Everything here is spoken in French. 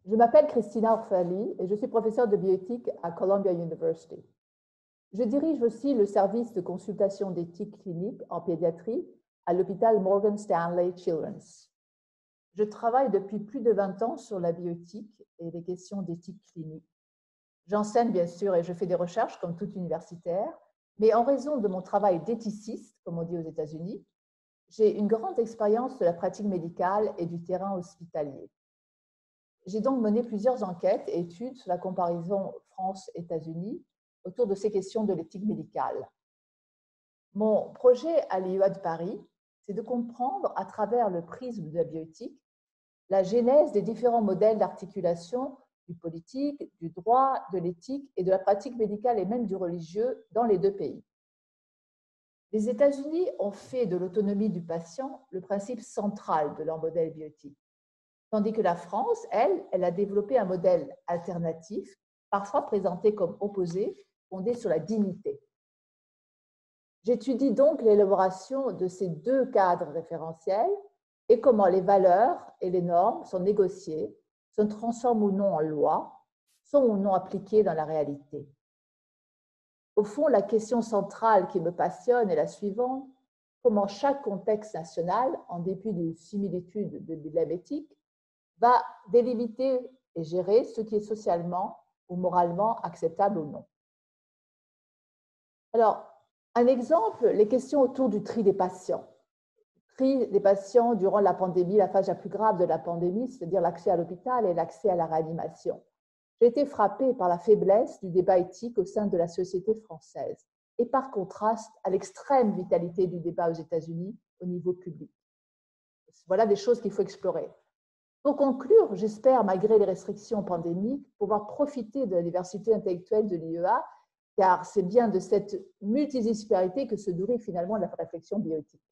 Je m'appelle Christina Orfali et je suis professeure de bioéthique à Columbia University. Je dirige aussi le service de consultation d'éthique clinique en pédiatrie à l'hôpital Morgan Stanley Children's. Je travaille depuis plus de 20 ans sur la bioéthique et les questions d'éthique clinique. J'enseigne bien sûr et je fais des recherches comme tout universitaire, mais en raison de mon travail d'éthiciste, comme on dit aux États-Unis, j'ai une grande expérience de la pratique médicale et du terrain hospitalier. J'ai donc mené plusieurs enquêtes et études sur la comparaison France-États-Unis autour de ces questions de l'éthique médicale. Mon projet à l'IEA de Paris, c'est de comprendre à travers le prisme de la bioéthique la genèse des différents modèles d'articulation du politique, du droit, de l'éthique et de la pratique médicale et même du religieux dans les deux pays. Les États-Unis ont fait de l'autonomie du patient le principe central de leur modèle bioéthique, tandis que la France, elle a développé un modèle alternatif, parfois présenté comme opposé, fondé sur la dignité. J'étudie donc l'élaboration de ces deux cadres référentiels et comment les valeurs et les normes sont négociées, se transforment ou non en loi, sont ou non appliquées dans la réalité. Au fond, la question centrale qui me passionne est la suivante: comment chaque contexte national, en dépit des similitudes de dilemme éthique, va délimiter et gérer ce qui est socialement ou moralement acceptable ou non. Alors, un exemple, les questions autour du tri des patients. Tri des patients durant la pandémie, la phase la plus grave de la pandémie, c'est-à-dire l'accès à l'hôpital et l'accès à la réanimation. J'ai été frappée par la faiblesse du débat éthique au sein de la société française et par contraste à l'extrême vitalité du débat aux États-Unis au niveau public. Voilà des choses qu'il faut explorer. Pour conclure, j'espère, malgré les restrictions pandémiques, pouvoir profiter de la diversité intellectuelle de l'IEA, car c'est bien de cette multidisciplinarité que se nourrit finalement la réflexion bioéthique.